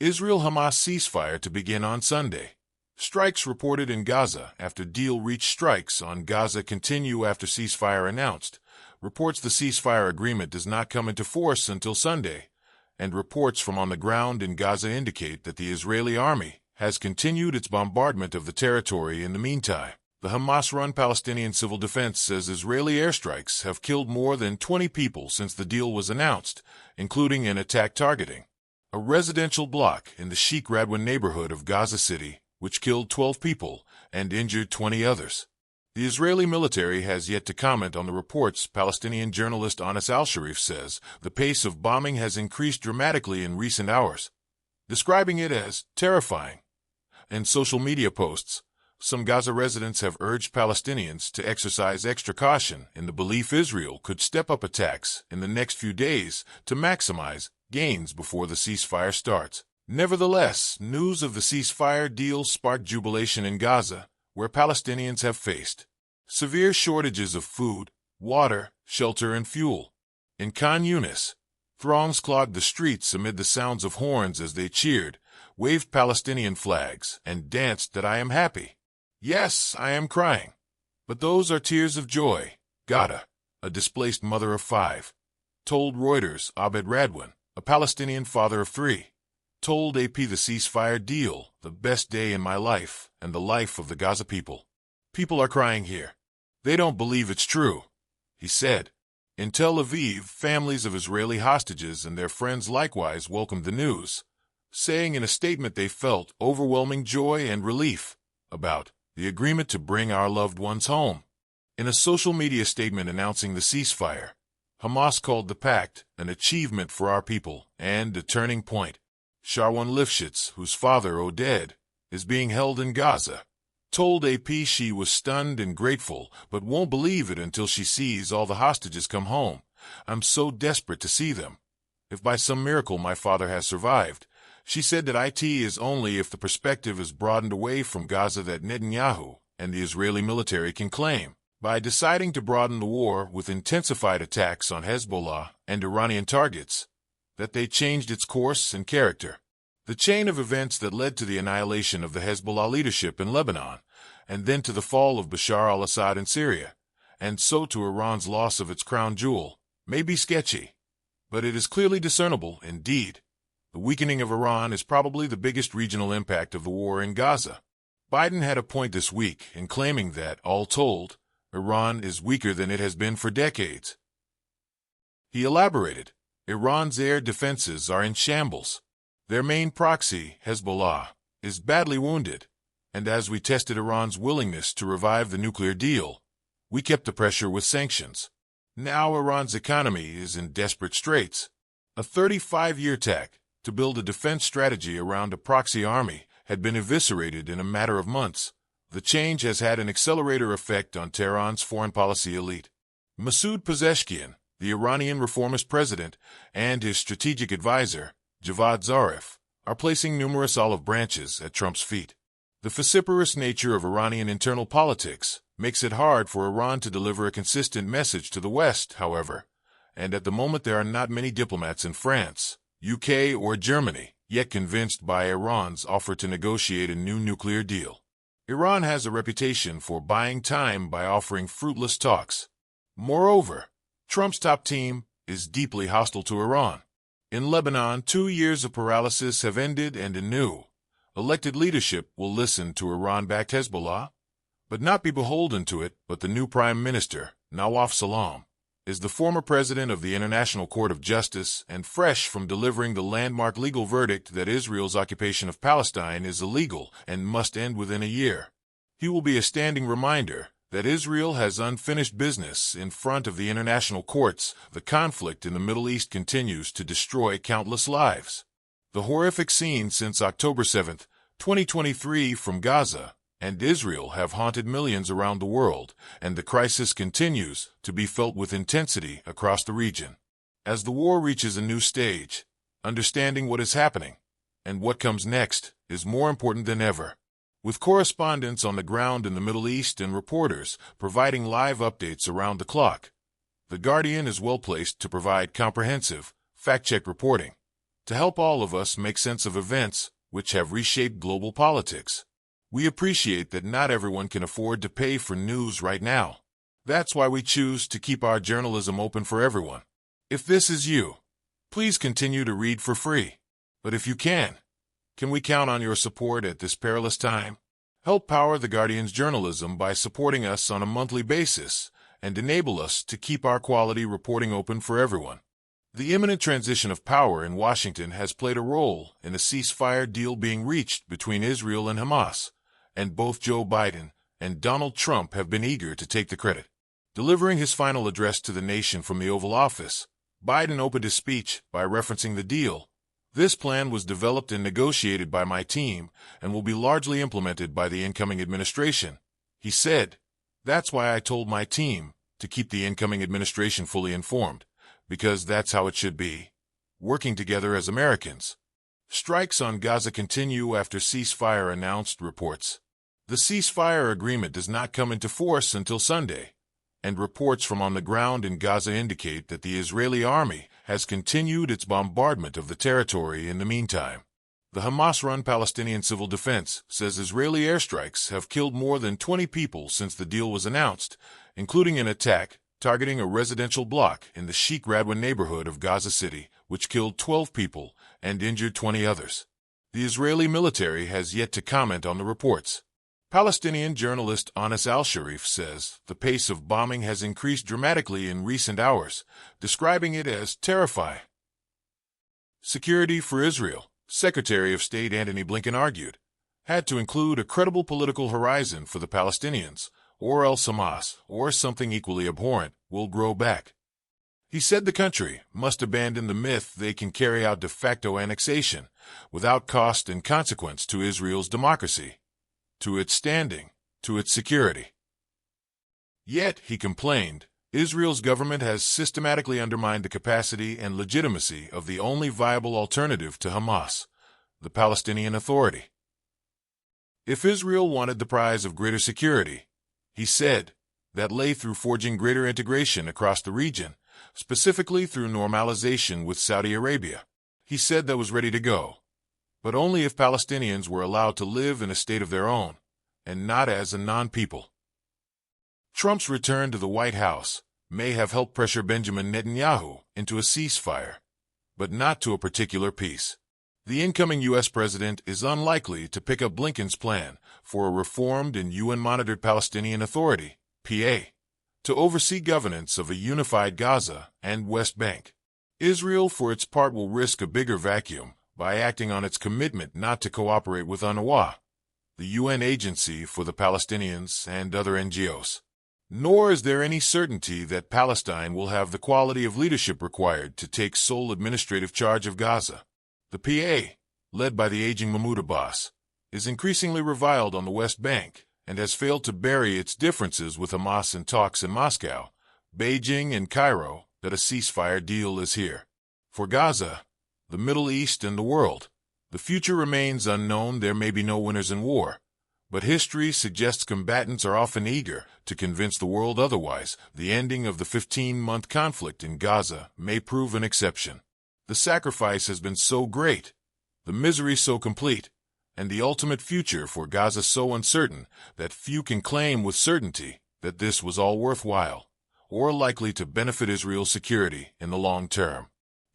Israel-Hamas ceasefire to begin on Sunday. Strikes reported in Gaza after deal reached. Strikes on Gaza continue after ceasefire announced. Reports the ceasefire agreement does not come into force until Sunday, and reports from on the ground in Gaza indicate that the Israeli army has continued its bombardment of the territory in the meantime. The Hamas-run Palestinian Civil Defense says Israeli airstrikes have killed more than 20 people since the deal was announced, including an attack targeting a residential block in the Sheikh Radwan neighborhood of Gaza City, which killed 12 people and injured 20 others. The Israeli military has yet to comment on the reports. Palestinian journalist Anas al-Sharif says the pace of bombing has increased dramatically in recent hours, describing it as terrifying. In social media posts, some Gaza residents have urged Palestinians to exercise extra caution in the belief Israel could step up attacks in the next few days to maximize gains before the ceasefire starts. Nevertheless, news of the ceasefire deal sparked jubilation in Gaza, where Palestinians have faced severe shortages of food, water, shelter, and fuel. In Khan Yunis, throngs clogged the streets amid the sounds of horns as they cheered, waved Palestinian flags, and danced that I am happy. Yes, I am crying. But those are tears of joy. Ghada, a displaced mother of 5, told Reuters. Abed Radwan, a Palestinian father of 3, told AP the ceasefire deal, the best day in my life and the life of the Gaza people. People are crying here. They don't believe it's true, he said. In Tel Aviv, families of Israeli hostages and their friends likewise welcomed the news, saying in a statement they felt overwhelming joy and relief about the agreement to bring our loved ones home. In a social media statement announcing the ceasefire, Hamas called the pact an achievement for our people and a turning point. Sharwan Lifshitz, whose father, Oded, is being held in Gaza, told AP she was stunned and grateful, but won't believe it until she sees all the hostages come home. I'm so desperate to see them. If by some miracle my father has survived, she said that it is only if the perspective is broadened away from Gaza that Netanyahu and the Israeli military can claim. By deciding to broaden the war with intensified attacks on Hezbollah and Iranian targets, that they changed its course and character. The chain of events that led to the annihilation of the Hezbollah leadership in Lebanon, and then to the fall of Bashar al-Assad in Syria, and so to Iran's loss of its crown jewel, may be sketchy, but it is clearly discernible indeed. The weakening of Iran is probably the biggest regional impact of the war in Gaza. Biden had a point this week in claiming that, all told, Iran is weaker than it has been for decades. He elaborated, Iran's air defenses are in shambles. Their main proxy, Hezbollah, is badly wounded, and as we tested Iran's willingness to revive the nuclear deal, we kept the pressure with sanctions. Now Iran's economy is in desperate straits. A 35-year tack to build a defense strategy around a proxy army had been eviscerated in a matter of months. The change has had an accelerator effect on Tehran's foreign policy elite. Masoud Pezeshkian, the Iranian reformist president, and his strategic advisor, Javad Zarif, are placing numerous olive branches at Trump's feet. The vociferous nature of Iranian internal politics makes it hard for Iran to deliver a consistent message to the West, however, and at the moment there are not many diplomats in France, UK, or Germany yet convinced by Iran's offer to negotiate a new nuclear deal. Iran has a reputation for buying time by offering fruitless talks. Moreover, Trump's top team is deeply hostile to Iran. In Lebanon, 2 years of paralysis have ended and a new, elected leadership will listen to Iran-backed Hezbollah, but not be beholden to it. But the new Prime Minister, Nawaf Salam, is the former president of the International Court of Justice and fresh from delivering the landmark legal verdict that Israel's occupation of Palestine is illegal and must end within a year. He will be a standing reminder that Israel has unfinished business in front of the international courts. The conflict in the Middle East continues to destroy countless lives. The horrific scenes since October 7, 2023 from Gaza and Israel have haunted millions around the world, and the crisis continues to be felt with intensity across the region. As the war reaches a new stage, understanding what is happening and what comes next is more important than ever. With correspondents on the ground in the Middle East and reporters providing live updates around the clock, The Guardian is well placed to provide comprehensive, fact-checked reporting. to help all of us make sense of events which have reshaped global politics. We appreciate that not everyone can afford to pay for news right now. That's why we choose to keep our journalism open for everyone. If this is you, please continue to read for free. But if you can we count on your support at this perilous time? Help power The Guardian's journalism by supporting us on a monthly basis and enable us to keep our quality reporting open for everyone. The imminent transition of power in Washington has played a role in a ceasefire deal being reached between Israel and Hamas, and both Joe Biden and Donald Trump have been eager to take the credit. Delivering his final address to the nation from the Oval Office, Biden opened his speech by referencing the deal. This plan was developed and negotiated by my team and will be largely implemented by the incoming administration. He said, "That's why I told my team to keep the incoming administration fully informed, because that's how it should be, working together as Americans." Strikes on Gaza continue after ceasefire announced, reports. The ceasefire agreement does not come into force until Sunday, and reports from on the ground in Gaza indicate that the Israeli army has continued its bombardment of the territory in the meantime. The Hamas-run Palestinian Civil Defense says Israeli airstrikes have killed more than 20 people since the deal was announced, including an attack targeting a residential block in the Sheikh Radwan neighborhood of Gaza City, which killed 12 people and injured 20 others. The Israeli military has yet to comment on the reports. Palestinian journalist Anas al-Sharif says the pace of bombing has increased dramatically in recent hours, describing it as terrifying. Security for Israel, Secretary of State Antony Blinken argued, had to include a credible political horizon for the Palestinians, or else Hamas, or something equally abhorrent, will grow back. He said the country must abandon the myth they can carry out de facto annexation without cost and consequence to Israel's democracy, to its standing, to its security. Yet, he complained, Israel's government has systematically undermined the capacity and legitimacy of the only viable alternative to Hamas, the Palestinian Authority. If Israel wanted the prize of greater security, he said, that lay through forging greater integration across the region, specifically through normalization with Saudi Arabia. He said that was ready to go, but only if Palestinians were allowed to live in a state of their own, and not as a non-people. Trump's return to the White House may have helped pressure Benjamin Netanyahu into a ceasefire, but not to a particular peace. The incoming U.S. president is unlikely to pick up Blinken's plan for a reformed and UN-monitored Palestinian Authority, PA, to oversee governance of a unified Gaza and West Bank. Israel, for its part, will risk a bigger vacuum by acting on its commitment not to cooperate with UNRWA, the UN agency for the Palestinians and other NGOs. Nor is there any certainty that Palestine will have the quality of leadership required to take sole administrative charge of Gaza. The PA, led by the aging Mahmoud Abbas, is increasingly reviled on the West Bank and has failed to bury its differences with Hamas in talks in Moscow, Beijing, and Cairo that a ceasefire deal is here. For Gaza, the Middle East, and the world, the future remains unknown. There may be no winners in war, but history suggests combatants are often eager to convince the world otherwise. The ending of the 15-month conflict in Gaza may prove an exception. The sacrifice has been so great, the misery so complete, and the ultimate future for Gaza so uncertain that few can claim with certainty that this was all worthwhile, or likely to benefit Israel's security in the long term.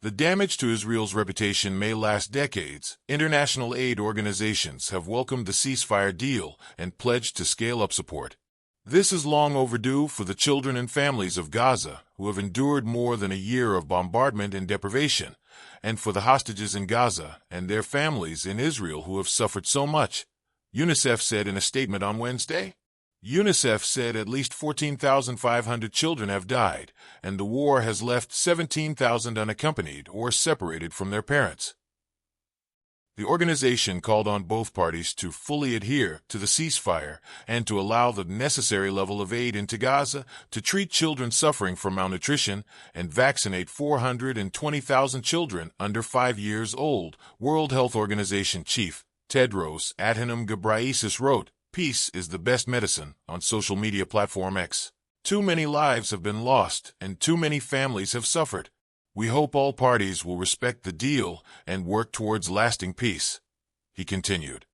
The damage to Israel's reputation may last decades. International aid organizations have welcomed the ceasefire deal and pledged to scale up support. This is long overdue for the children and families of Gaza who have endured more than a year of bombardment and deprivation, and for the hostages in Gaza and their families in Israel who have suffered so much, UNICEF said in a statement on Wednesday. UNICEF said at least 14,500 children have died, and the war has left 17,000 unaccompanied or separated from their parents. The organization called on both parties to fully adhere to the ceasefire and to allow the necessary level of aid into Gaza, to treat children suffering from malnutrition, and vaccinate 420,000 children under 5 years old. World Health Organization Chief Tedros Adhanom Ghebreyesus wrote, "Peace is the best medicine," on social media platform X. Too many lives have been lost, and too many families have suffered. We hope all parties will respect the deal and work towards lasting peace, he continued.